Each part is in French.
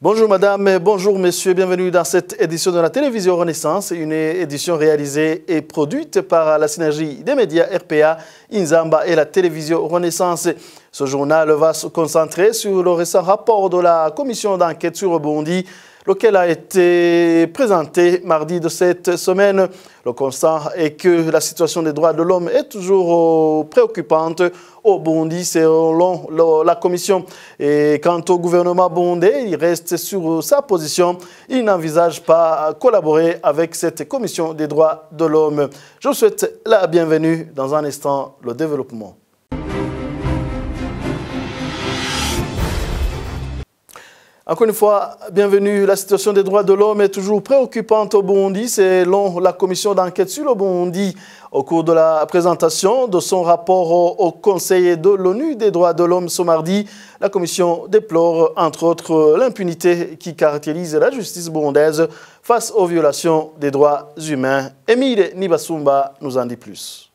Bonjour madame, bonjour messieurs, bienvenue dans cette édition de la télévision Renaissance, une édition réalisée et produite par la synergie des médias RPA, Inzamba et la télévision Renaissance. Ce journal va se concentrer sur le récent rapport de la commission d'enquête sur le Burundi, lequel a été présenté mardi de cette semaine. Le constat est que la situation des droits de l'homme est toujours préoccupante au Burundi selon la commission. Et quant au gouvernement burundais, il reste sur sa position. Il n'envisage pas collaborer avec cette commission des droits de l'homme. Je vous souhaite la bienvenue dans un instant, le développement. Encore une fois, bienvenue. La situation des droits de l'homme est toujours préoccupante au Burundi, selon la commission d'enquête sur le Burundi. Au cours de la présentation de son rapport au Conseil de l'ONU des droits de l'homme ce mardi, la commission déplore entre autres l'impunité qui caractérise la justice burundaise face aux violations des droits humains. Émile Nibasumba nous en dit plus.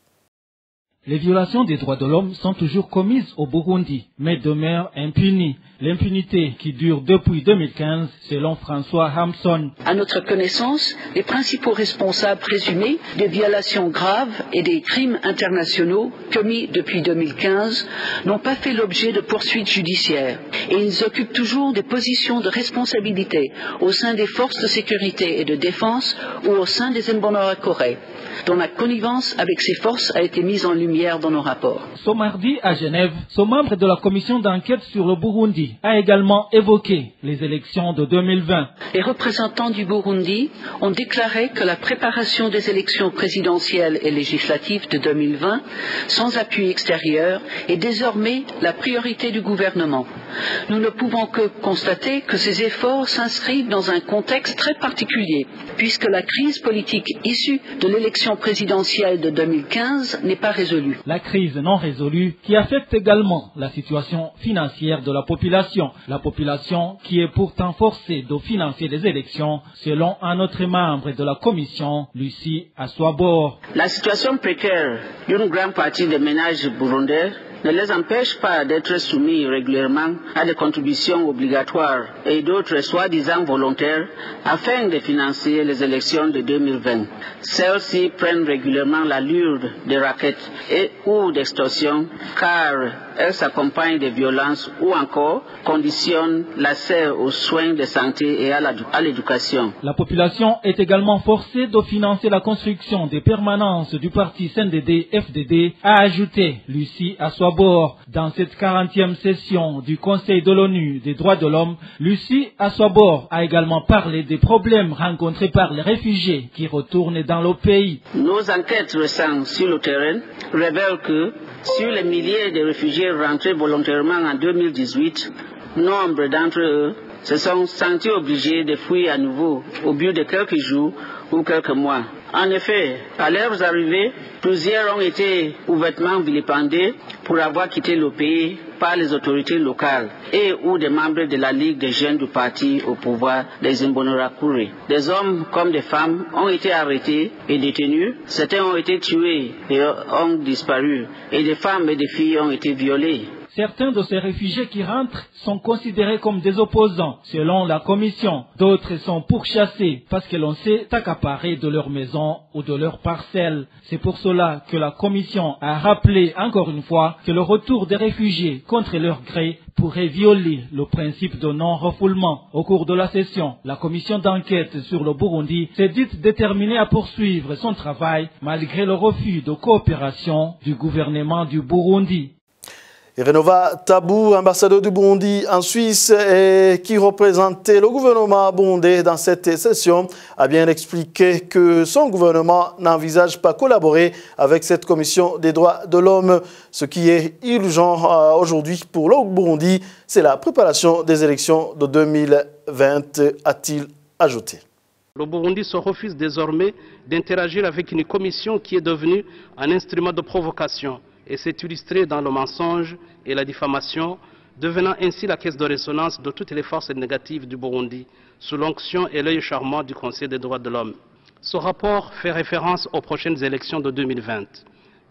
Les violations des droits de l'homme sont toujours commises au Burundi, mais demeurent impunies. L'impunité qui dure depuis 2015, selon François Hamson. À notre connaissance, les principaux responsables présumés des violations graves et des crimes internationaux commis depuis 2015 n'ont pas fait l'objet de poursuites judiciaires et ils occupent toujours des positions de responsabilité au sein des forces de sécurité et de défense ou au sein des Imbonerakure, dont la connivence avec ces forces a été mise en lumière dans nos rapports. Ce mardi à Genève, ce membre de la commission d'enquête sur le Burundi a également évoqué les élections de 2020. Les représentants du Burundi ont déclaré que la préparation des élections présidentielles et législatives de 2020, sans appui extérieur, est désormais la priorité du gouvernement. Nous ne pouvons que constater que ces efforts s'inscrivent dans un contexte très particulier, puisque la crise politique issue de l'élection présidentielle de 2015 n'est pas résolue. La crise non résolue qui affecte également la situation financière de la population qui est pourtant forcée de financer les élections, selon un autre membre de la commission, Lucie Aswabor. La situation précaire d'une grande partie des ménages burundais ne les empêche pas d'être soumis régulièrement à des contributions obligatoires et d'autres soi-disant volontaires afin de financer les élections de 2020. Celles-ci prennent régulièrement l'allure des rackets et ou d'extorsion car elles s'accompagnent de violences ou encore conditionnent l'accès aux soins de santé et à l'éducation. La population est également forcée de financer la construction des permanences du parti CNDD-FDD, a ajouté Lucie Aswabor. Dans cette 40e session du Conseil de l'ONU des droits de l'homme, Lucie Aswabor a également parlé des problèmes rencontrés par les réfugiés qui retournent dans le pays. Nos enquêtes récentes sur le terrain révèlent que sur les milliers de réfugiés rentrés volontairement en 2018, nombre d'entre eux se sont sentis obligés de fuir à nouveau au bout de quelques jours ou quelques mois. En effet, à leur arrivée, plusieurs ont été ouvertement vilipendés pour avoir quitté le pays par les autorités locales et ou des membres de la Ligue des jeunes du parti au pouvoir des Imbonerakure. Des hommes comme des femmes ont été arrêtés et détenus, certains ont été tués et ont disparu, et des femmes et des filles ont été violées. Certains de ces réfugiés qui rentrent sont considérés comme des opposants, selon la commission. D'autres sont pourchassés parce que l'on s'est accaparé de leur maison ou de leur parcelle. C'est pour cela que la commission a rappelé encore une fois que le retour des réfugiés contre leur gré pourrait violer le principe de non-refoulement. Au cours de la session, la commission d'enquête sur le Burundi s'est dite déterminée à poursuivre son travail malgré le refus de coopération du gouvernement du Burundi. Renova Tabou, ambassadeur du Burundi en Suisse et qui représentait le gouvernement burundais dans cette session, a bien expliqué que son gouvernement n'envisage pas collaborer avec cette commission des droits de l'homme. Ce qui est urgent aujourd'hui pour le Burundi, c'est la préparation des élections de 2020, a-t-il ajouté. Le Burundi se refuse désormais d'interagir avec une commission qui est devenue un instrument de provocation. Et c'est illustré dans le mensonge et la diffamation, devenant ainsi la caisse de résonance de toutes les forces négatives du Burundi, sous l'onction et l'œil charmant du Conseil des droits de l'homme. Ce rapport fait référence aux prochaines élections de 2020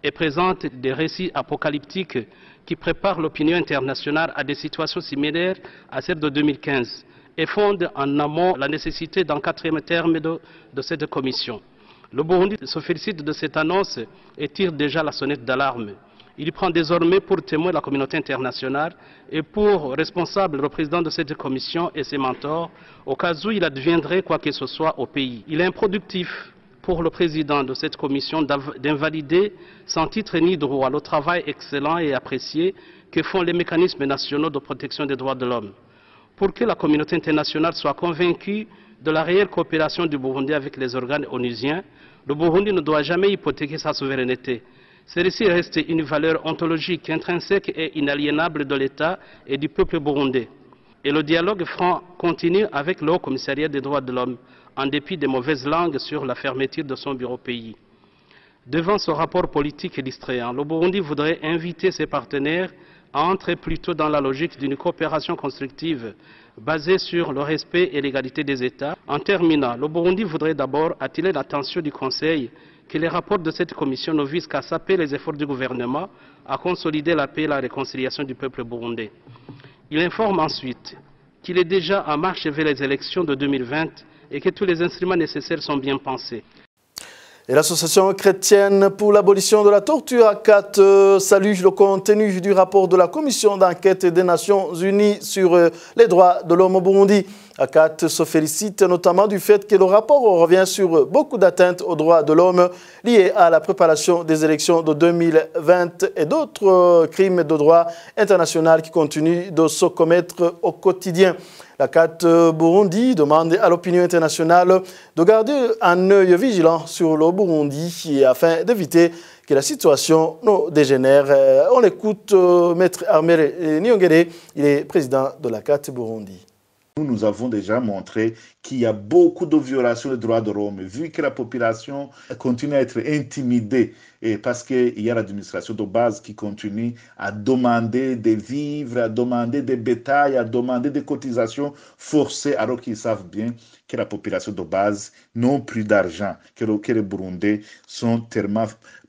et présente des récits apocalyptiques qui préparent l'opinion internationale à des situations similaires à celles de 2015 et fonde en amont la nécessité d'un 4e terme de cette commission. Le Burundi se félicite de cette annonce et tire déjà la sonnette d'alarme. Il prend désormais pour témoin la communauté internationale et pour responsable le président de cette commission et ses mentors, au cas où il adviendrait quoi que ce soit au pays. Il est improductif pour le président de cette commission d'invalider sans titre ni droit le travail excellent et apprécié que font les mécanismes nationaux de protection des droits de l'homme. Pour que la communauté internationale soit convaincue de la réelle coopération du Burundi avec les organes onusiens, le Burundi ne doit jamais hypothéquer sa souveraineté. Celle-ci reste une valeur ontologique, intrinsèque et inaliénable de l'État et du peuple burundais. Et le dialogue franc continue avec le Haut Commissariat des droits de l'homme, en dépit des mauvaises langues sur la fermeture de son bureau pays. Devant ce rapport politique et distrayant, le Burundi voudrait inviter ses partenaires à entrer plutôt dans la logique d'une coopération constructive basée sur le respect et l'égalité des États. En terminant, le Burundi voudrait d'abord attirer l'attention du Conseil que les rapports de cette commission ne visent qu'à saper les efforts du gouvernement à consolider la paix et la réconciliation du peuple burundais. Il informe ensuite qu'il est déjà en marche vers les élections de 2020 et que tous les instruments nécessaires sont bien pensés. Et l'association chrétienne pour l'abolition de la torture ACAT salue le contenu du rapport de la commission d'enquête des Nations Unies sur les droits de l'homme au Burundi. ACAT se félicite notamment du fait que le rapport revient sur beaucoup d'atteintes aux droits de l'homme liées à la préparation des élections de 2020 et d'autres crimes de droit international qui continuent de se commettre au quotidien. L'ACAT Burundi demande à l'opinion internationale de garder un œil vigilant sur le Burundi afin d'éviter que la situation ne dégénère. On écoute Maître Armel Nyongere, il est président de l'ACAT Burundi. Nous avons déjà montré qu'il y a beaucoup de violations des droits de l'homme, vu que la population continue à être intimidée et parce qu'il y a l'administration de base qui continue à demander des vivres, à demander des bétails, à demander des cotisations forcées, alors qu'ils savent bien que la population de base n'a plus d'argent, que les Burundais sont tellement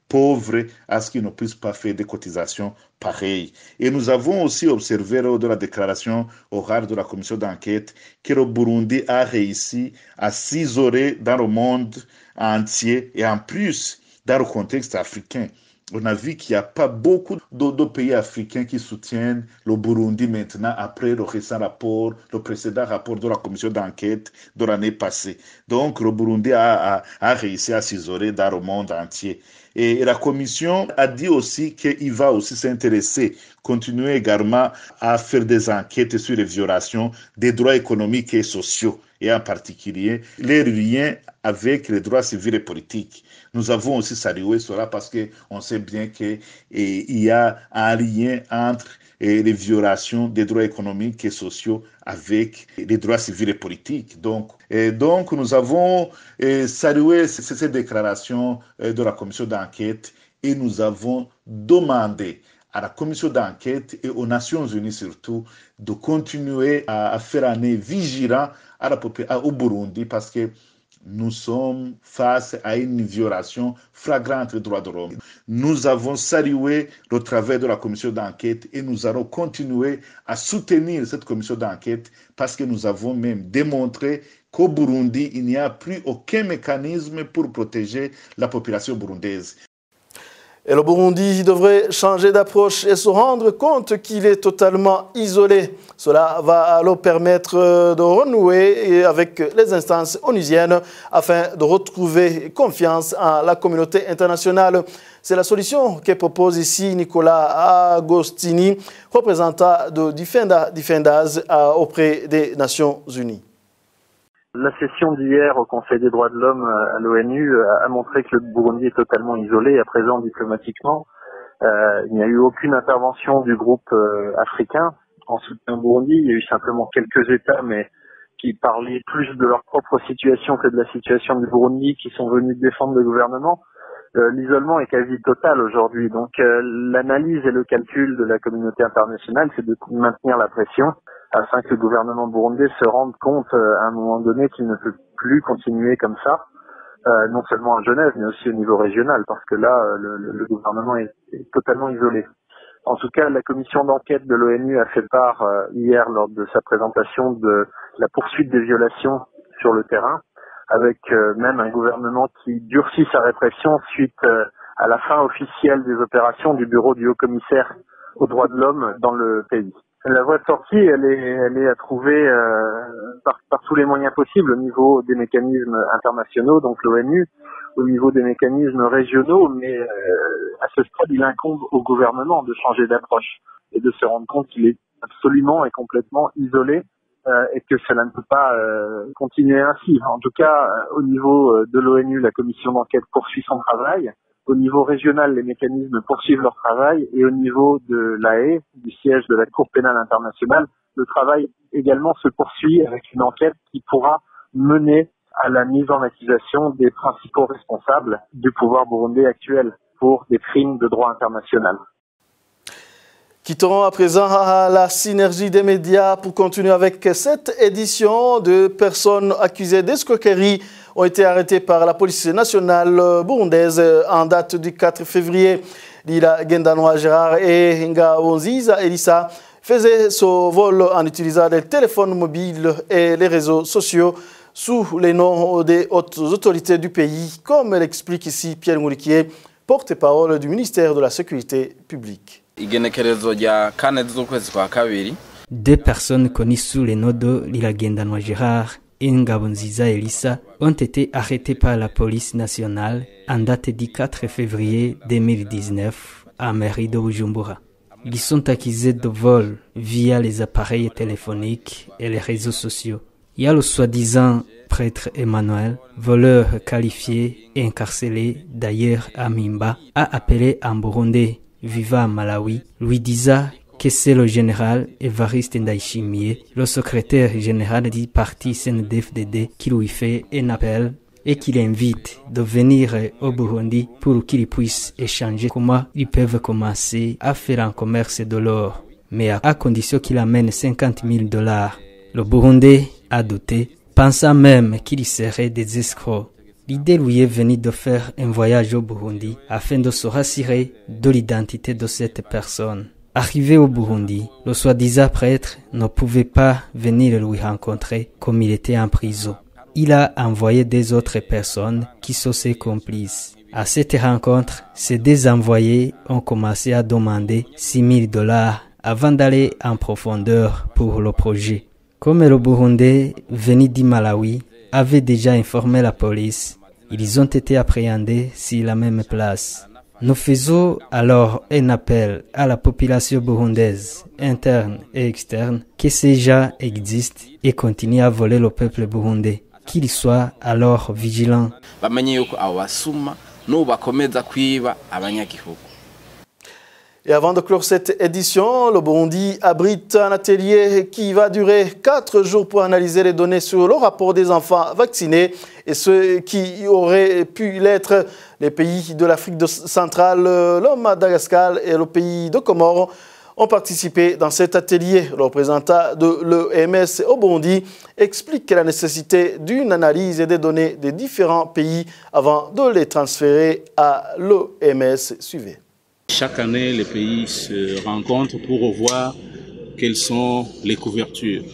pauvres à ce qu'ils ne puissent pas faire des cotisations pareilles. Et nous avons aussi observé lors de la déclaration orale de la commission d'enquête que le Burundi a réussi à s'isoler dans le monde entier et en plus dans le contexte africain. On a vu qu'il n'y a pas beaucoup de pays africains qui soutiennent le Burundi maintenant après le récent rapport, le précédent rapport de la commission d'enquête de l'année passée. Donc le Burundi a réussi à s'isoler dans le monde entier. Et la commission a dit aussi qu'il va aussi s'intéresser, continuer également à faire des enquêtes sur les violations des droits économiques et sociaux, et en particulier les liens avec les droits civils et politiques. Nous avons aussi salué cela parce qu'on sait bien qu'il y a un lien entre les violations des droits économiques et sociaux avec les droits civils et politiques. Donc nous avons salué ces déclarations de la commission d'enquête et nous avons demandé à la commission d'enquête et aux Nations Unies surtout de continuer à faire un œil vigilant au Burundi parce que nous sommes face à une violation flagrante des droits de l'homme. Nous avons salué le travail de la commission d'enquête et nous allons continuer à soutenir cette commission d'enquête parce que nous avons même démontré qu'au Burundi, il n'y a plus aucun mécanisme pour protéger la population burundaise. Et le Burundi devrait changer d'approche et se rendre compte qu'il est totalement isolé. Cela va leur permettre de renouer avec les instances onusiennes afin de retrouver confiance en la communauté internationale. C'est la solution que propose ici Nicolas Agostini, représentant de Defendaz auprès des Nations Unies. La session d'hier au Conseil des droits de l'homme à l'ONU a montré que le Burundi est totalement isolé à présent diplomatiquement. Il n'y a eu aucune intervention du groupe africain en soutien au Burundi. Il y a eu simplement quelques États, mais qui parlaient plus de leur propre situation que de la situation du Burundi, qui sont venus défendre le gouvernement. L'isolement est quasi total aujourd'hui. Donc l'analyse et le calcul de la communauté internationale, c'est de maintenir la pression afin que le gouvernement burundais se rende compte à un moment donné qu'il ne peut plus continuer comme ça, non seulement à Genève, mais aussi au niveau régional, parce que là, le gouvernement est totalement isolé. En tout cas, la commission d'enquête de l'ONU a fait part hier lors de sa présentation de la poursuite des violations sur le terrain, avec même un gouvernement qui durcit sa répression suite à la fin officielle des opérations du bureau du haut-commissaire aux droits de l'homme dans le pays. La voie de sortie, elle est à trouver par tous les moyens possibles au niveau des mécanismes internationaux, donc l'ONU, au niveau des mécanismes régionaux, mais à ce stade, il incombe au gouvernement de changer d'approche et de se rendre compte qu'il est absolument et complètement isolé et que cela ne peut pas continuer ainsi. En tout cas, au niveau de l'ONU, la commission d'enquête poursuit son travail. Au niveau régional, les mécanismes poursuivent leur travail et au niveau de La Haye, du siège de la Cour pénale internationale, le travail également se poursuit avec une enquête qui pourra mener à la mise en accusation des principaux responsables du pouvoir burundais actuel pour des crimes de droit international. Quittons à présent la synergie des médias pour continuer avec cette édition. De personnes accusées d'escroquerie ont été arrêtées par la police nationale burundaise en date du 4 février. Lila Gendanwa Gérard et Ngabonziza Elissa faisaient ce vol en utilisant des téléphones mobiles et les réseaux sociaux sous les noms des hautes autorités du pays, comme l'explique ici Pierre Mouriquier, porte-parole du ministère de la Sécurité publique. Deux personnes connues sous les noms de Lila Gendanwa Gérard et Ngabonziza Elissa ont été arrêtées par la police nationale en date du 4 février 2019 à mairie de Bujumbura. Ils sont accusés de vol via les appareils téléphoniques et les réseaux sociaux. Il y a le soi-disant prêtre Emmanuel, voleur qualifié et incarcéré d'ailleurs à Mimba, a appelé en Burundi, vivant à Malawi, lui disant que c'est le général Evariste Ndayishimiye, le secrétaire général du parti CNDD-FDD, qui lui fait un appel et qui l'invite de venir au Burundi pour qu'il puisse échanger comment ils peuvent commencer à faire un commerce de l'or, mais à condition qu'il amène $50,000. Le Burundais a douté, pensant même qu'il serait des escrocs. L'idée lui est venue de faire un voyage au Burundi afin de se rassurer de l'identité de cette personne. Arrivé au Burundi, le soi-disant prêtre ne pouvait pas venir lui rencontrer comme il était en prison. Il a envoyé des autres personnes qui sont ses complices. À cette rencontre, ces deux envoyés ont commencé à demander $6,000 avant d'aller en profondeur pour le projet. Comme le Burundais venu du Malawi avait déjà informé la police, ils ont été appréhendés sur la même place. Nous faisons alors un appel à la population burundaise, interne et externe, que ces gens existent et continuent à voler le peuple burundais. Qu'ils soient alors vigilants. Et avant de clore cette édition, le Burundi abrite un atelier qui va durer 4 jours pour analyser les données sur le rapport des enfants vaccinés et ceux qui auraient pu l'être. Les pays de l'Afrique centrale, le Madagascar et le pays de Comores ont participé dans cet atelier. Le représentant de l'OMS au Burundi explique la nécessité d'une analyse des données des différents pays avant de les transférer à l'OMS. Suivez. Chaque année, les pays se rencontrent pour revoir quelles sont les couvertures.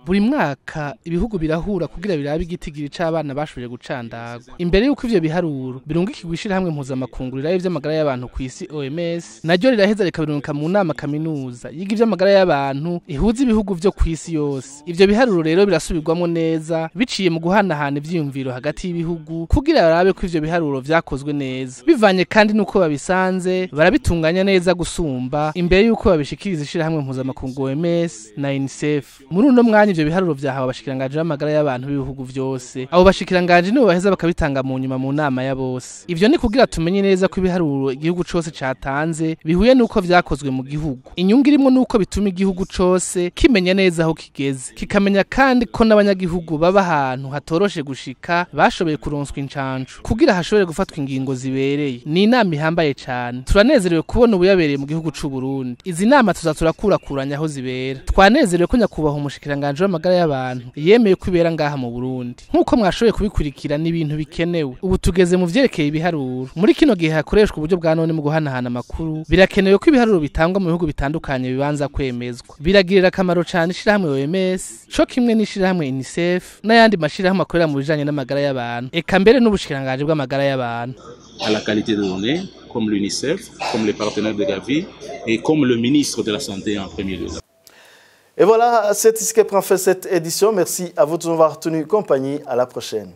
Buri mwaka ibihugu birahura kugira birabe igitigiri c'abana bashoboye gucandagwa. Imbere yuko ivyo biharuro birungikirwa ishirahamwe mpuzamakungu rirabe ivy'amagara y'abantu kw'isi OMS, naryo riraheza rikabirungika mu nama kaminuza yiga ivy'amagara y'abantu ihuza ibihugu vyo kw'isi yose. Ivyo biharuro rero birasubirwamo neza biciye mu guhanahana ivyiyumviro hagati y'ibihugu kugira barabe ko ivyo biharuro vyakozwe neza. Bivanye kandi nuko babisanze barabitunganya neza gusumba imbere yuko babishikiriza ishirahamwe mpuzamakungu OMS na UNICEF. Muri uno mwanya ivyo biharuro vyahawe abashikiranganje b'amagara y'abantu b'ibihugu vyose. Abo bashikiranganje nibo baheza bakabitanga mu nyuma mu nama ya bose. Ivyo ni kugira tumenye neza ko ibiharuro igihugu cose catanze bihuye nuko vyakozwe mu gihugu. Inyungu irimo nuko bituma igihugu cose kimenya neza aho kigeze. Kikamenya kandi ko n'abanyagihugu baba ahantu hatoroshe gushika bashoboye kuronswa incancu kugira hashobore gufatwa ingingo zibereye. Ni inama ihambaye cane. Turanezerewe kubona ubuyabereye mu gihugu c'u Burundi. Izi nama tuzaturakurakuranya aho zibera. Twanezerewe ko nyakubahwa umushikiranganje umushikiranganje w'amagara y'abantu yemeye kwibera ngaha mu Burundi nkuko mwashoboye kubikurikira n'ibintu bikenewe ubu tugeze mu vyerekeye ibiharuro muri kino gihe hakoreshwa uburyo bwa none mu guhanahana amakuru birakenewe ko ibiharuro bitangwa mu bihugu bitandukanye bibanza kwemezwa biragirira akamaro cyane ishirahamwe OMS co kimwe n'ishirahamwe UNICEF n'ayandi mashirahamwe akorera mu bijanye n'amagara y'abantu eka mbere n'ubushikiranganje bw'amagara y'abantu à la qualité de données comme l'UNICEF, comme les partenaires de Gavi et comme le ministre de la Santé en premier lieu. Et voilà, c'est ici que prend fin cette édition. Merci à vous de nous avoir tenu compagnie. À la prochaine.